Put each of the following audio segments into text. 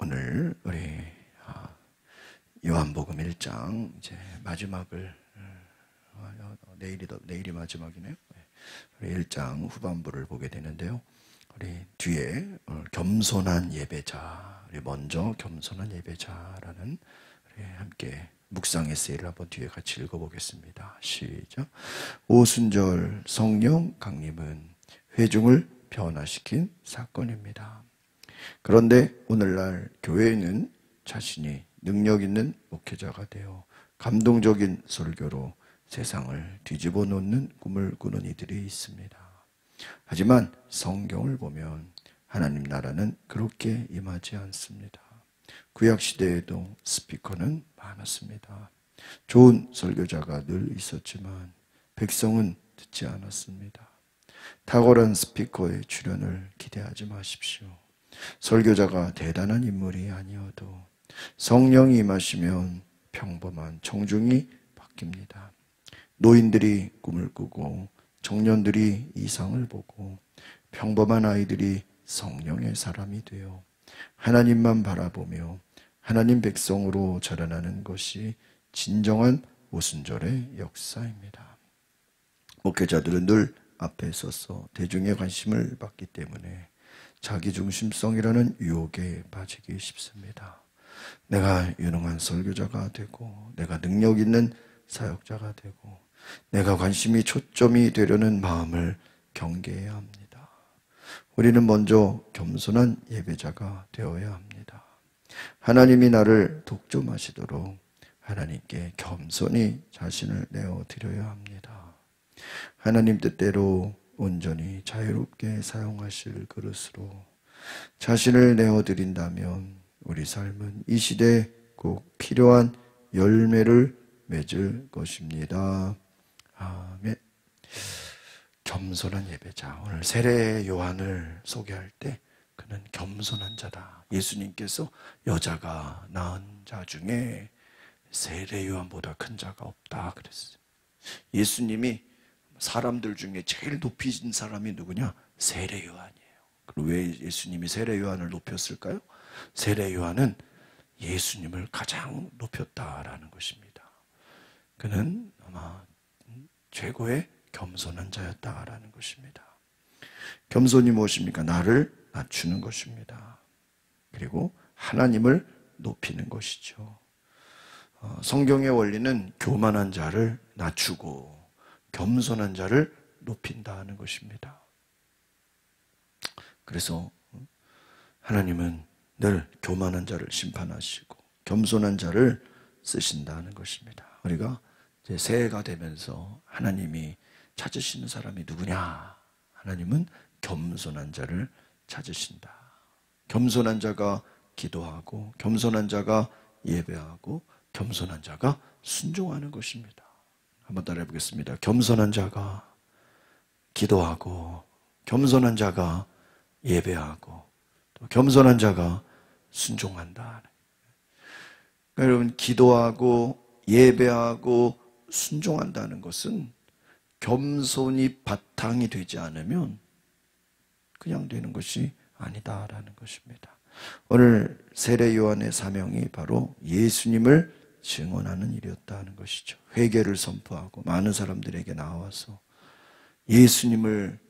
오늘 우리 요한복음 1장 이제 마지막을 내일이 마지막이네요. 우리 1장 후반부를 보게 되는데요. 우리 뒤에 겸손한 예배자, 우리 먼저 겸손한 예배자라는 우리 함께 묵상 에세이를 한번 뒤에 같이 읽어보겠습니다. 시작. 오순절 성령 강림은 회중을 변화시킨 사건입니다. 그런데 오늘날 교회에는 자신이 능력 있는 목회자가 되어 감동적인 설교로 세상을 뒤집어 놓는 꿈을 꾸는 이들이 있습니다. 하지만 성경을 보면 하나님 나라는 그렇게 임하지 않습니다. 구약시대에도 스피커는 많았습니다. 좋은 설교자가 늘 있었지만 백성은 듣지 않았습니다. 탁월한 스피커의 출연을 기대하지 마십시오. 설교자가 대단한 인물이 아니어도 성령이 임하시면 평범한 청중이 바뀝니다. 노인들이 꿈을 꾸고 청년들이 이상을 보고 평범한 아이들이 성령의 사람이 되어 하나님만 바라보며 하나님 백성으로 자라나는 것이 진정한 오순절의 역사입니다. 목회자들은 늘 앞에 서서 대중의 관심을 받기 때문에 자기중심성이라는 유혹에 빠지기 쉽습니다. 내가 유능한 설교자가 되고 내가 능력 있는 사역자가 되고 내가 관심이 초점이 되려는 마음을 경계해야 합니다. 우리는 먼저 겸손한 예배자가 되어야 합니다. 하나님이 나를 독점하시도록 하나님께 겸손히 자신을 내어드려야 합니다. 하나님 뜻대로 온전히 자유롭게 사용하실 그릇으로 자신을 내어드린다면 우리 삶은 이 시대에 꼭 필요한 열매를 맺을 것입니다. 아멘. 겸손한 예배자. 오늘 세례 요한을 소개할 때 그는 겸손한 자다. 예수님께서 여자가 낳은 자 중에 세례 요한보다 큰 자가 없다 그랬어요. 예수님이 사람들 중에 제일 높이신 사람이 누구냐? 세례 요한이에요. 그리고 왜 예수님이 세례 요한을 높였을까요? 세례 요한은 예수님을 가장 높였다라는 것입니다. 그는 아마 최고의 겸손한 자였다라는 것입니다. 겸손이 무엇입니까? 나를 낮추는 것입니다. 그리고 하나님을 높이는 것이죠. 성경의 원리는 교만한 자를 낮추고 겸손한 자를 높인다는 것입니다. 그래서 하나님은 늘 교만한 자를 심판하시고 겸손한 자를 쓰신다는 것입니다. 우리가 이제 새해가 되면서 하나님이 찾으시는 사람이 누구냐? 하나님은 겸손한 자를 찾으신다. 겸손한 자가 기도하고 겸손한 자가 예배하고 겸손한 자가 순종하는 것입니다. 한번 따라해 보겠습니다. 겸손한 자가 기도하고 겸손한 자가 예배하고 또 겸손한 자가 순종한다. 그러니까 여러분, 기도하고 예배하고 순종한다는 것은 겸손이 바탕이 되지 않으면 그냥 되는 것이 아니다라는 것입니다. 오늘 세례 요한의 사명이 바로 예수님을 증언하는 일이었다는 것이죠. 회개를 선포하고 많은 사람들에게 나와서 예수님을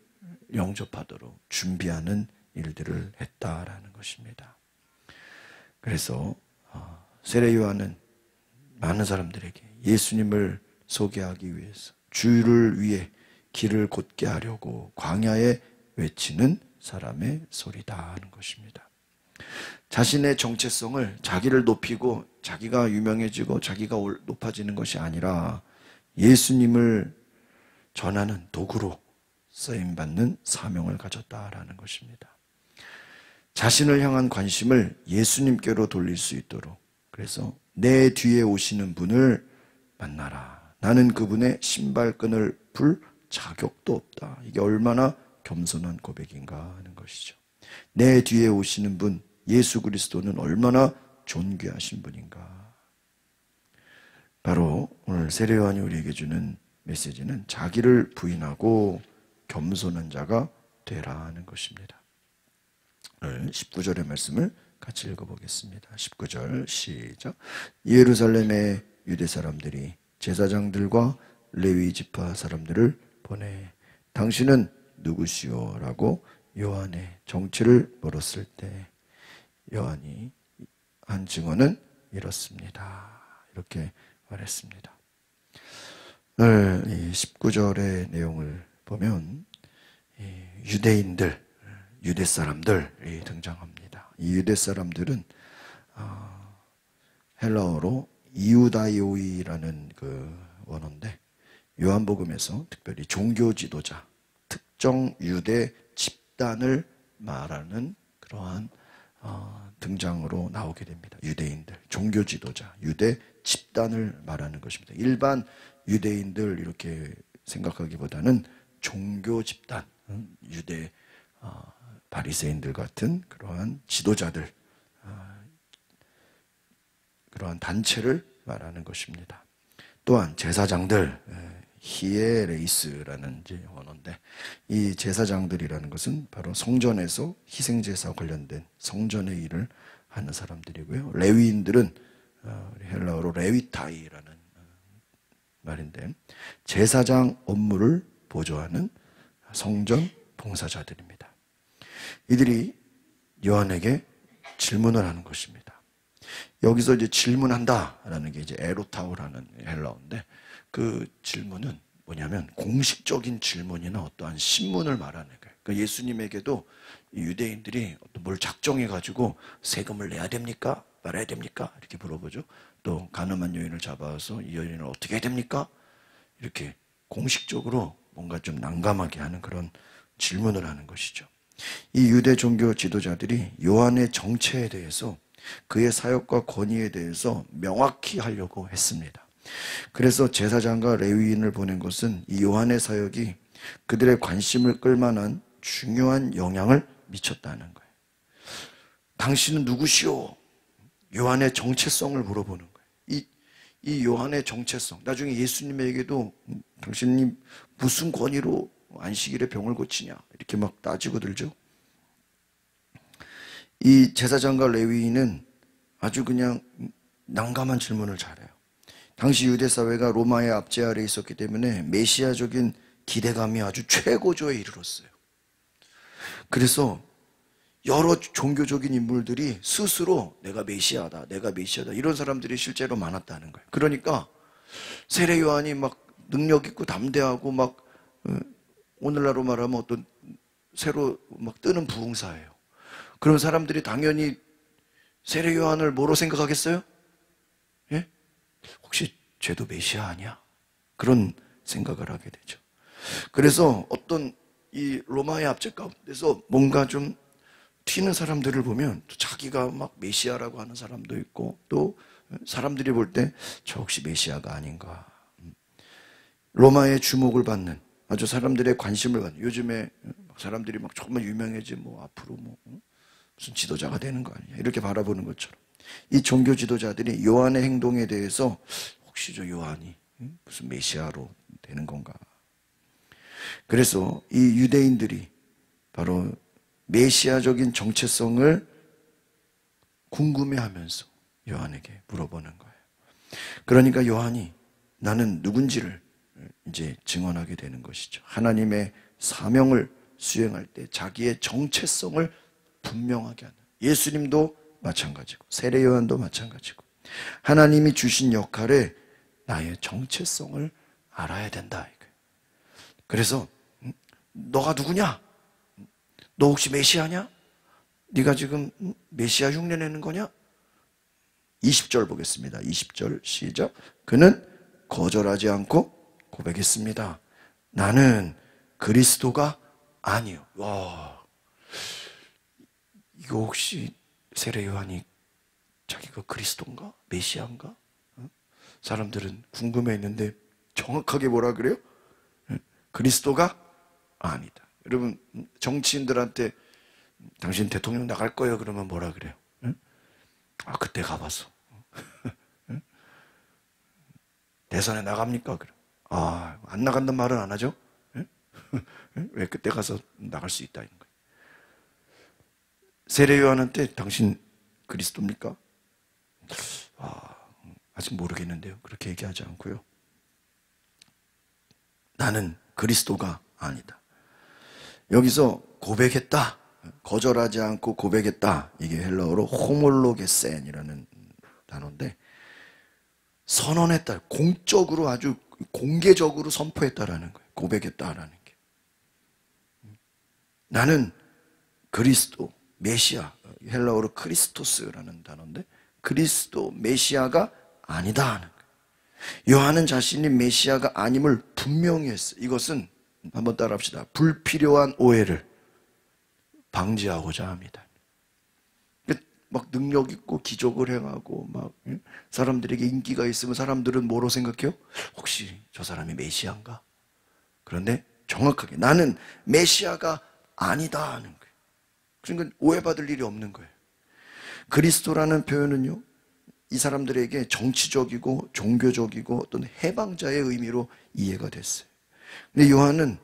영접하도록 준비하는 일들을 했다라는 것입니다. 그래서 세례 요한은 많은 사람들에게 예수님을 소개하기 위해서 주를 위해 길을 곧게 하려고 광야에 외치는 사람의 소리다 하는 것입니다. 자신의 정체성을 자기를 높이고 자기가 유명해지고 자기가 높아지는 것이 아니라 예수님을 전하는 도구로 쓰임받는 사명을 가졌다라는 것입니다. 자신을 향한 관심을 예수님께로 돌릴 수 있도록, 그래서 내 뒤에 오시는 분을 만나라. 나는 그분의 신발끈을 풀 자격도 없다. 이게 얼마나 겸손한 고백인가 하는 것이죠. 내 뒤에 오시는 분 예수 그리스도는 얼마나 존귀하신 분인가. 바로 오늘 세례 요한이 우리에게 주는 메시지는 자기를 부인하고 겸손한 자가 되라 하는 것입니다. 오늘 19절의 말씀을 같이 읽어보겠습니다. 19절 시작. 예루살렘의 유대 사람들이 제사장들과 레위 지파 사람들을 보내 당신은 누구시오? 라고 요한의 정체를 물었을 때 요한이 한 증언은 이렇습니다. 이렇게 말했습니다. 오늘 이 19절의 내용을 보면 유대인들, 유대 사람들이 등장합니다. 이 유대 사람들은 헬라어로 이우다이오이라는 그 원어인데 요한복음에서 특별히 종교 지도자, 특정 유대 집단을 말하는 그러한 등장으로 나오게 됩니다. 유대인들, 종교 지도자, 유대 집단을 말하는 것입니다. 일반 유대인들 이렇게 생각하기보다는 종교 집단, 유대 바리새인들 같은 그러한 지도자들, 그러한 단체를 말하는 것입니다. 또한 제사장들, 히에레이스라는 언어인데 이 제사장들이라는 것은 바로 성전에서 희생제사 관련된 성전의 일을 하는 사람들이고요. 레위인들은 헬라어로 레위타이라는 말인데 제사장 업무를 보조하는 성전 봉사자들입니다. 이들이 요한에게 질문을 하는 것입니다. 여기서 이제 질문한다라는 게 이제 에로타오라는 헬라어인데 그 질문은 뭐냐면 공식적인 질문이나 어떠한 신문을 말하는 거예요. 그러니까 예수님에게도 유대인들이 뭘 작정해가지고 세금을 내야 됩니까? 말아야 됩니까? 이렇게 물어보죠. 또 가늠한 여인을 잡아서 이 여인을 어떻게 해야 됩니까? 이렇게 공식적으로 뭔가 좀 난감하게 하는 그런 질문을 하는 것이죠. 이 유대 종교 지도자들이 요한의 정체에 대해서 그의 사역과 권위에 대해서 명확히 하려고 했습니다. 그래서 제사장과 레위인을 보낸 것은 이 요한의 사역이 그들의 관심을 끌만한 중요한 영향을 미쳤다는 거예요. 당신은 누구시오? 요한의 정체성을 물어보는 거예요. 이 요한의 정체성, 나중에 예수님에게도 당신이 무슨 권위로 안식일에 병을 고치냐 이렇게 막 따지고 들죠. 이 제사장과 레위인은 아주 그냥 난감한 질문을 잘해요. 당시 유대 사회가 로마의 압제 아래에 있었기 때문에 메시아적인 기대감이 아주 최고조에 이르렀어요. 그래서 여러 종교적인 인물들이 스스로 내가 메시아다, 내가 메시아다 이런 사람들이 실제로 많았다는 거예요. 그러니까 세례 요한이 막 능력 있고 담대하고 막 오늘날로 말하면 어떤 새로 막 뜨는 부흥사예요. 그런 사람들이 당연히 세례 요한을 뭐로 생각하겠어요? 예? 혹시 쟤도 메시아 아니야? 그런 생각을 하게 되죠. 그래서 어떤 이 로마의 압제 가운데서 뭔가 좀 튀는 사람들을 보면 또 자기가 막 메시아라고 하는 사람도 있고 또 사람들이 볼 때 저 혹시 메시아가 아닌가. 로마의 주목을 받는 아주 사람들의 관심을 받는 요즘에 사람들이 막 조금만 유명해지 뭐 앞으로 뭐 무슨 지도자가 되는 거 아니냐 이렇게 바라보는 것처럼 이 종교 지도자들이 요한의 행동에 대해서 혹시 저 요한이 무슨 메시아로 되는 건가. 그래서 이 유대인들이 바로 메시아적인 정체성을 궁금해하면서 요한에게 물어보는 거예요. 그러니까 요한이 나는 누군지를 이제 증언하게 되는 것이죠. 하나님의 사명을 수행할 때 자기의 정체성을 분명하게 하는 예수님도 마찬가지고 세례 요한도 마찬가지고 하나님이 주신 역할에 나의 정체성을 알아야 된다. 그래서 너가 누구냐? 너 혹시 메시아냐? 네가 지금 메시아 흉내 내는 거냐? 20절 보겠습니다. 20절 시작. 그는 거절하지 않고 고백했습니다. 나는 그리스도가 아니요. 와, 이거 혹시 세례 요한이 자기가 그리스도인가? 메시아인가? 사람들은 궁금해했는데 정확하게 뭐라 그래요? 그리스도가 아니다. 여러분 정치인들한테 당신 대통령 나갈 거예요 그러면 뭐라 그래요? 아 그때 가봐서 대선에 나갑니까? 그럼 안 나간다는 말은 안 하죠? 왜 그때 가서 나갈 수 있다 이런 거예요. 세례 요한한테 당신 그리스도입니까? 아직 모르겠는데요. 그렇게 얘기하지 않고요. 나는 그리스도가 아니다. 여기서 고백했다, 거절하지 않고 고백했다, 이게 헬라어로 호몰로게센이라는 단어인데, 선언했다, 공적으로 아주 공개적으로 선포했다라는 거예요. 고백했다라는 게. 나는 그리스도, 메시아, 헬라어로 크리스토스라는 단어인데, 그리스도, 메시아가 아니다 하는 거예요. 요한은 자신이 메시아가 아님을 분명히 했어요. 이것은 한번 따라합시다. 불필요한 오해를 방지하고자 합니다. 막 능력 있고 기적을 행하고 막 사람들에게 인기가 있으면 사람들은 뭐로 생각해요? 혹시 저 사람이 메시아인가? 그런데 정확하게 나는 메시아가 아니다 하는 거예요. 그러니까 오해받을 일이 없는 거예요. 그리스도라는 표현은요, 이 사람들에게 정치적이고 종교적이고 어떤 해방자의 의미로 이해가 됐어요. 근데 요한은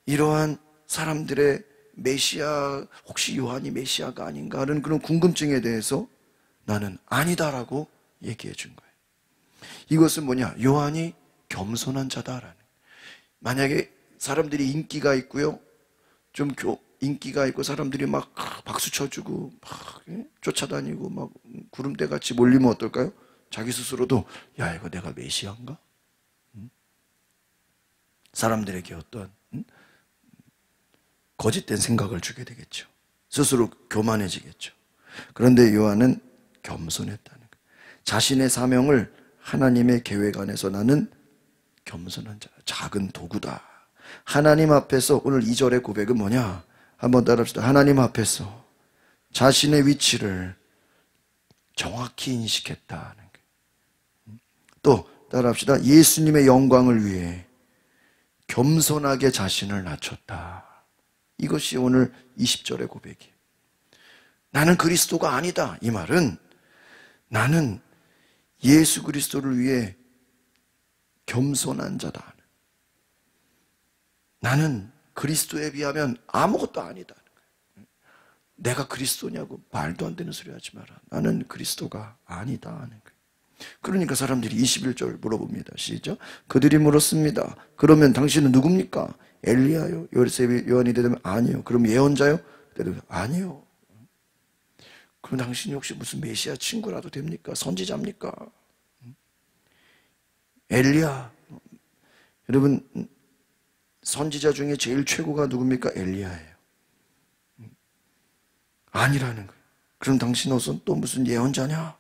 이러한 사람들의 메시아, 혹시 요한이 메시아가 아닌가 하는 그런 궁금증에 대해서 나는 아니다라고 얘기해 준 거예요. 이것은 뭐냐? 요한이 겸손한 자다라는. 만약에 사람들이 인기가 있고요, 좀 인기가 있고 사람들이 막 박수 쳐주고 막 쫓아다니고 막 구름대 같이 몰리면 어떨까요? 자기 스스로도 야, 이거 내가 메시아인가? 사람들에게 어떤 거짓된 생각을 주게 되겠죠. 스스로 교만해지겠죠. 그런데 요한은 겸손했다는 거예요. 자신의 사명을 하나님의 계획 안에서 나는 겸손한 자, 작은 도구다. 하나님 앞에서 오늘 2절의 고백은 뭐냐? 한번 따라합시다. 하나님 앞에서 자신의 위치를 정확히 인식했다는 거예요. 또 따라합시다. 예수님의 영광을 위해 겸손하게 자신을 낮췄다. 이것이 오늘 20절의 고백이에요. 나는 그리스도가 아니다. 이 말은 나는 예수 그리스도를 위해 겸손한 자다. 나는 그리스도에 비하면 아무것도 아니다. 내가 그리스도냐고 말도 안 되는 소리 하지 마라. 나는 그리스도가 아니다 하는 거예요. 그러니까 사람들이 21절 물어봅니다. 시작. 그들이 물었습니다. 그러면 당신은 누굽니까? 엘리야요? 요셉이 요한이 대답하면 아니요. 그럼 예언자요? 대답하면 아니요. 그럼 당신이 혹시 무슨 메시아 친구라도 됩니까? 선지자입니까? 엘리야. 여러분, 선지자 중에 제일 최고가 누굽니까? 엘리야예요. 아니라는 거예요. 그럼 당신은 또 무슨 예언자냐?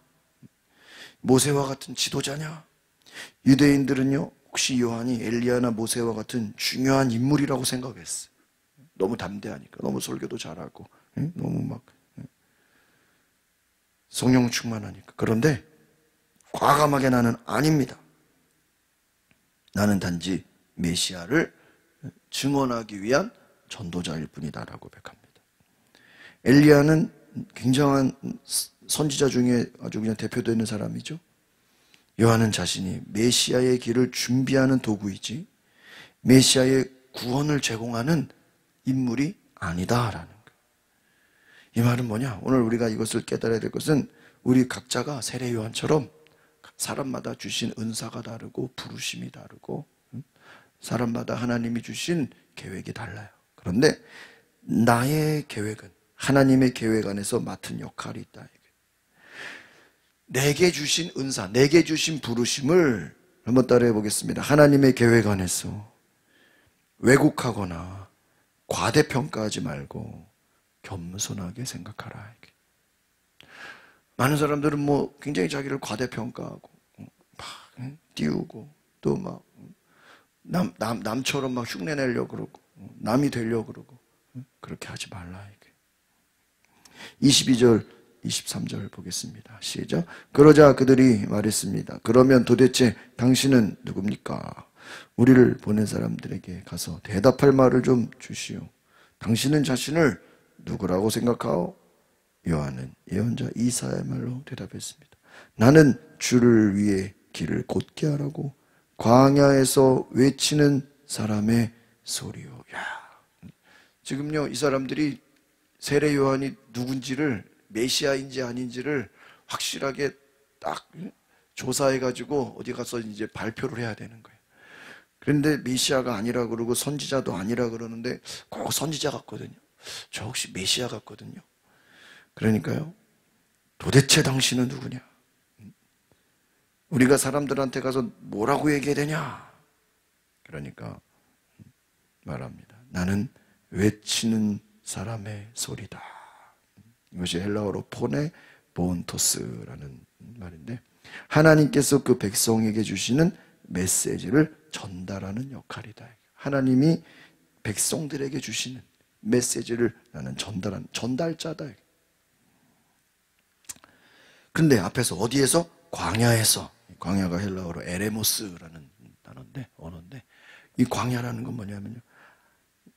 모세와 같은 지도자냐? 유대인들은요, 혹시 요한이 엘리야나 모세와 같은 중요한 인물이라고 생각했어요. 너무 담대하니까, 너무 설교도 잘하고, 너무 막 성령 충만하니까. 그런데 과감하게 나는 아닙니다. 나는 단지 메시아를 증언하기 위한 전도자일 뿐이다라고 고백합니다. 엘리야는 굉장한 선지자 중에 아주 그냥 대표되는 사람이죠. 요한은 자신이 메시아의 길을 준비하는 도구이지 메시아의 구원을 제공하는 인물이 아니다라는 거예요. 이 말은 뭐냐? 오늘 우리가 이것을 깨달아야 될 것은 우리 각자가 세례 요한처럼 사람마다 주신 은사가 다르고 부르심이 다르고 사람마다 하나님이 주신 계획이 달라요. 그런데 나의 계획은 하나님의 계획 안에서 맡은 역할이 있다. 내게 주신 은사, 내게 주신 부르심을 한번 따라해 보겠습니다. 하나님의 계획 안에서 왜곡하거나 과대평가하지 말고 겸손하게 생각하라. 많은 사람들은 뭐 굉장히 자기를 과대평가하고 막 띄우고 또 막 남처럼 막 흉내내려고 그러고 남이 되려고 그러고 그렇게 하지 말라. 22절 23절 보겠습니다. 시작. 그러자 그들이 말했습니다. 그러면 도대체 당신은 누굽니까? 우리를 보낸 사람들에게 가서 대답할 말을 좀 주시오. 당신은 자신을 누구라고 생각하오? 요한은 예언자 이사야의 말로 대답했습니다. 나는 주를 위해 길을 곧게 하라고 광야에서 외치는 사람의 소리요. 야, 지금요 이 사람들이 세례 요한이 누군지를 메시아인지 아닌지를 확실하게 딱 조사해가지고 어디 가서 이제 발표를 해야 되는 거예요. 그런데 메시아가 아니라 그러고 선지자도 아니라 그러는데 꼭 선지자 같거든요. 저 혹시 메시아 같거든요. 그러니까요, 도대체 당신은 누구냐? 우리가 사람들한테 가서 뭐라고 얘기해야 되냐? 그러니까 말합니다. 나는 외치는 사람의 소리다. 이것이 헬라어로 포네 보온토스라는 말인데, 하나님께서 그 백성에게 주시는 메시지를 전달하는 역할이다. 하나님이 백성들에게 주시는 메시지를 나는 전달하는 전달자다. 근데 앞에서 어디에서? 광야에서. 광야가 헬라어로 에레모스라는 단어인데, 언어인데, 이 광야라는 건 뭐냐면요,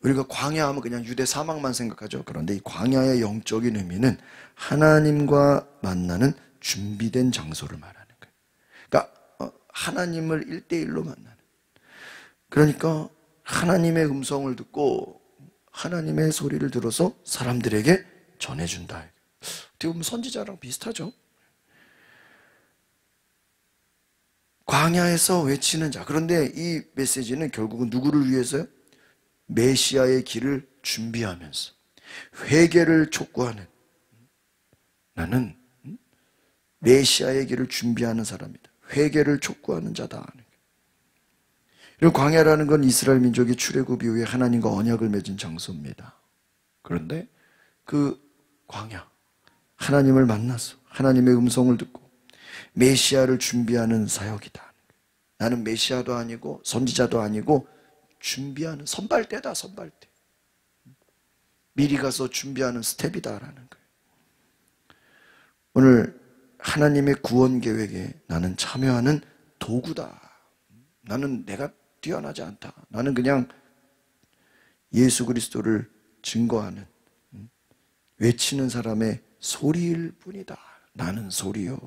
우리가 광야하면 그냥 유대 사막만 생각하죠. 그런데 이 광야의 영적인 의미는 하나님과 만나는 준비된 장소를 말하는 거예요. 그러니까 하나님을 1대1로 만나는. 그러니까 하나님의 음성을 듣고 하나님의 소리를 들어서 사람들에게 전해준다. 어떻게 보면 선지자랑 비슷하죠. 광야에서 외치는 자. 그런데 이 메시지는 결국은 누구를 위해서요? 메시아의 길을 준비하면서 회개를 촉구하는, 나는 메시아의 길을 준비하는 사람이다. 회개를 촉구하는 자다. 그리고 광야라는 건 이스라엘 민족이 출애굽 이후에 하나님과 언약을 맺은 장소입니다. 그런데 그 광야, 하나님을 만나서 하나님의 음성을 듣고 메시아를 준비하는 사역이다. 나는 메시아도 아니고 선지자도 아니고 준비하는 선발대다. 선발대. 미리 가서 준비하는 스텝이다라는 거예요. 오늘 하나님의 구원 계획에 나는 참여하는 도구다. 나는 내가 뛰어나지 않다. 나는 그냥 예수 그리스도를 증거하는, 외치는 사람의 소리일 뿐이다. 나는 소리요.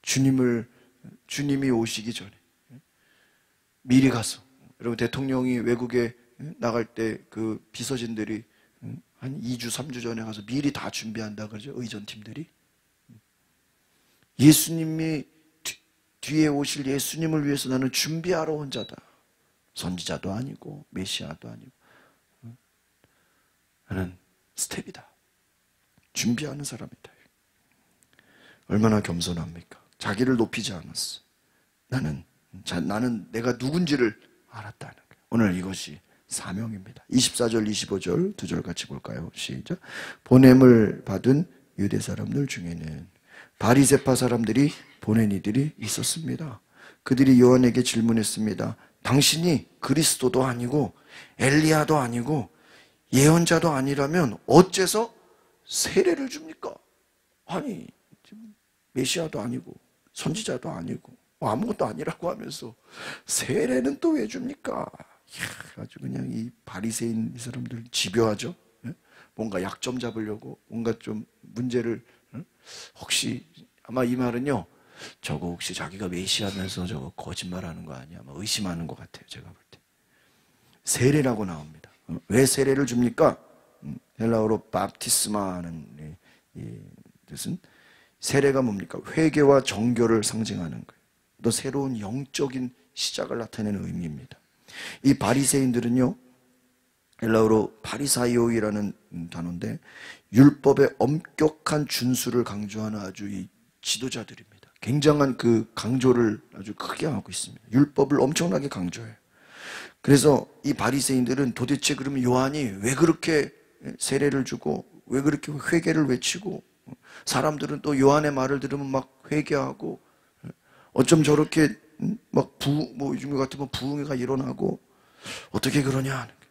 주님이 오시기 전에 미리 가서, 여러분 대통령이 외국에 나갈 때 그 비서진들이 한 2주, 3주 전에 가서 미리 다 준비한다 그러죠. 의전팀들이. 예수님이 뒤에 오실 예수님을 위해서 나는 준비하러 온 자다. 선지자도 아니고 메시아도 아니고 나는 스텝이다. 준비하는 사람이다. 얼마나 겸손합니까? 자기를 높이지 않았어. 나는 내가 누군지를 알았다는 거예요. 오늘 이것이 사명입니다. 24절, 25절 두 절 같이 볼까요? 시작. 보냄을 받은 유대 사람들 중에는 바리새파 사람들이 보낸 이들이 있었습니다. 그들이 요한에게 질문했습니다. 당신이 그리스도도 아니고 엘리야도 아니고 예언자도 아니라면 어째서 세례를 줍니까? 아니, 메시아도 아니고 선지자도 아니고 아무것도 아니라고 하면서 세례는 또 왜 줍니까? 아주 그냥 이 바리새인 이 사람들 집요하죠. 뭔가 약점 잡으려고 뭔가 좀 문제를, 혹시 아마 이 말은요, 저거 혹시 자기가 메시아면서 저거 거짓말하는 거 아니야? 아마 의심하는 것 같아요. 제가 볼 때. 세례라고 나옵니다. 왜 세례를 줍니까? 헬라어로 밥티스마는 이 뜻은, 세례가 뭡니까? 회개와 정결을 상징하는 거예요. 또 새로운 영적인 시작을 나타내는 의미입니다. 이 바리새인들은요, 헬라어로 파리사이오이라는 단어인데 율법의 엄격한 준수를 강조하는 아주 이 지도자들입니다. 굉장한 그 강조를 아주 크게 하고 있습니다. 율법을 엄청나게 강조해요. 그래서 이 바리새인들은 도대체 그러면 요한이 왜 그렇게 세례를 주고 왜 그렇게 회개를 외치고, 사람들은 또 요한의 말을 들으면 막 회개하고, 어쩜 저렇게 막 요즘 같으면 부흥회가 일어나고 어떻게 그러냐 하는 거예요.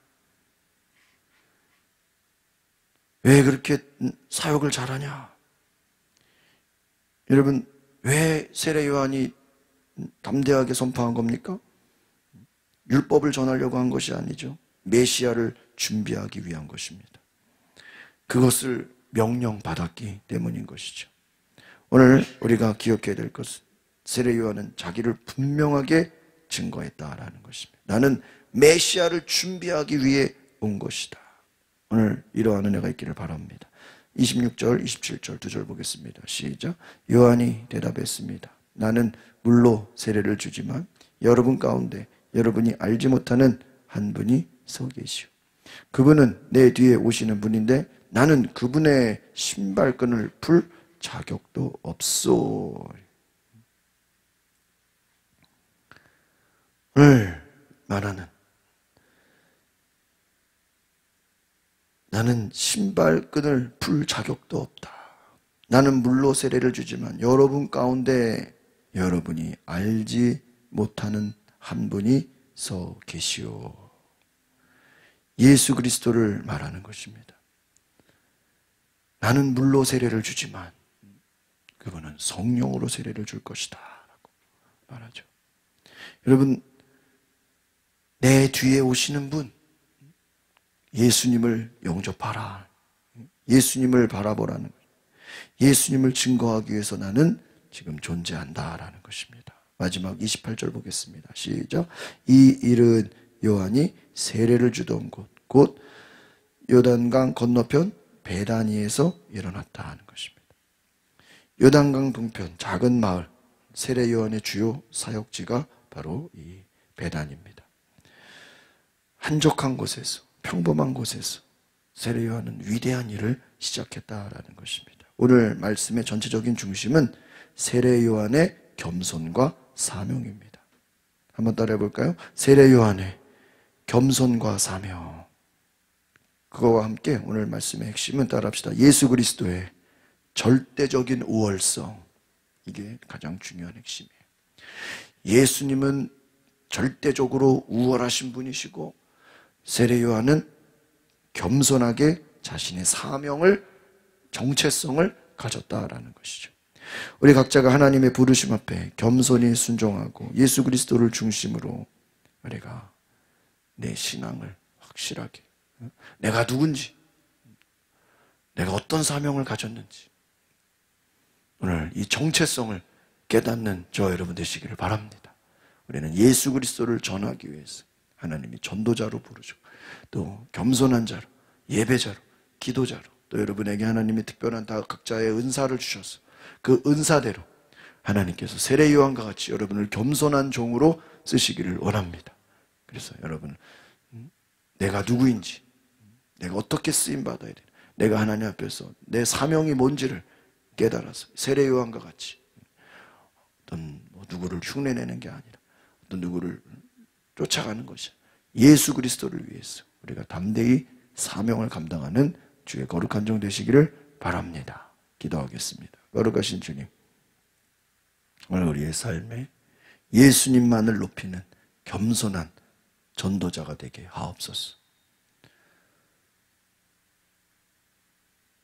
왜 그렇게 사역을 잘하냐? 여러분, 왜 세례 요한이 담대하게 선포한 겁니까? 율법을 전하려고 한 것이 아니죠. 메시아를 준비하기 위한 것입니다. 그것을 명령받았기 때문인 것이죠. 오늘 우리가 기억해야 될 것은 세례 요한은 자기를 분명하게 증거했다라는 것입니다. 나는 메시아를 준비하기 위해 온 것이다. 오늘 이러한 은혜가 있기를 바랍니다. 26절, 27절 두 절 보겠습니다. 시작. 요한이 대답했습니다. 나는 물로 세례를 주지만 여러분 가운데 여러분이 알지 못하는 한 분이 서 계시오. 그분은 내 뒤에 오시는 분인데 나는 그분의 신발끈을 풀 자격도 없소. 오늘 말하는 나는 신발끈을 풀 자격도 없다. 나는 물로 세례를 주지만 여러분 가운데 여러분이 알지 못하는 한 분이 서 계시오. 예수 그리스도를 말하는 것입니다. 나는 물로 세례를 주지만 그분은 성령으로 세례를 줄 것이다 라고 말하죠. 여러분, 내 뒤에 오시는 분, 예수님을 영접하라. 예수님을 바라보라는 거예요. 예수님을 증거하기 위해서 나는 지금 존재한다라는 것입니다. 마지막 28절 보겠습니다. 시작. 이 일은 요한이 세례를 주던 곳, 곧 요단강 건너편 베다니에서 일어났다 하는 것입니다. 요단강 동편 작은 마을, 세례 요한의 주요 사역지가 바로 이 베다니입니다. 한적한 곳에서, 평범한 곳에서 세례 요한은 위대한 일을 시작했다라는 것입니다. 오늘 말씀의 전체적인 중심은 세례 요한의 겸손과 사명입니다. 한번 따라해 볼까요? 세례 요한의 겸손과 사명. 그거와 함께 오늘 말씀의 핵심은 따라합시다. 예수 그리스도의 절대적인 우월성. 이게 가장 중요한 핵심이에요. 예수님은 절대적으로 우월하신 분이시고 세례 요한은 겸손하게 자신의 사명을, 정체성을 가졌다라는 것이죠. 우리 각자가 하나님의 부르심 앞에 겸손히 순종하고 예수 그리스도를 중심으로 우리가 내 신앙을 확실하게, 내가 누군지, 내가 어떤 사명을 가졌는지 오늘 이 정체성을 깨닫는 저 여러분 되시기를 바랍니다. 우리는 예수 그리스도를 전하기 위해서 하나님이 전도자로 부르죠. 또 겸손한 자로, 예배자로, 기도자로, 또 여러분에게 하나님이 특별한 다 각자의 은사를 주셔서 그 은사대로 하나님께서 세례 요한과 같이 여러분을 겸손한 종으로 쓰시기를 원합니다. 그래서 여러분, 내가 누구인지, 내가 어떻게 쓰임받아야 되나, 내가 하나님 앞에서 내 사명이 뭔지를 깨달아서 세례 요한과 같이 어떤 누구를 흉내내는 게 아니라 어떤 누구를 쫓아가는 것이 예수 그리스도를 위해서 우리가 담대히 사명을 감당하는 주의 거룩한 종 되시기를 바랍니다. 기도하겠습니다. 거룩하신 주님, 오늘 우리의 삶에 예수님만을 높이는 겸손한 전도자가 되게 하옵소서.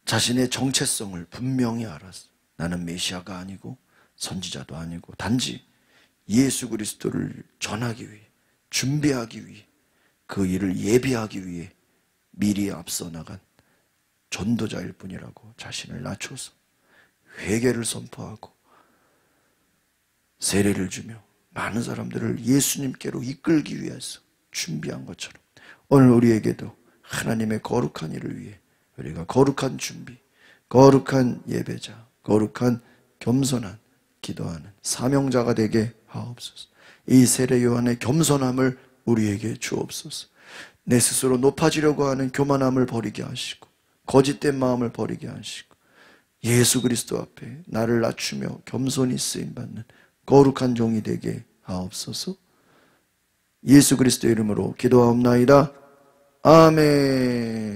자신의 정체성을 분명히 알아서 나는 메시아가 아니고 선지자도 아니고 단지 예수 그리스도를 전하기 위해, 준비하기 위해, 그 일을 예비하기 위해 미리 앞서 나간 전도자일 뿐이라고 자신을 낮춰서 회개를 선포하고 세례를 주며 많은 사람들을 예수님께로 이끌기 위해서 준비한 것처럼 오늘 우리에게도 하나님의 거룩한 일을 위해 우리가 거룩한 준비, 거룩한 예배자, 거룩한 겸손한 기도하는 사명자가 되게 하옵소서. 이 세례 요한의 겸손함을 우리에게 주옵소서. 내 스스로 높아지려고 하는 교만함을 버리게 하시고 거짓된 마음을 버리게 하시고 예수 그리스도 앞에 나를 낮추며 겸손히 쓰임받는 거룩한 종이 되게 하옵소서. 예수 그리스도 이름으로 기도하옵나이다. 아멘.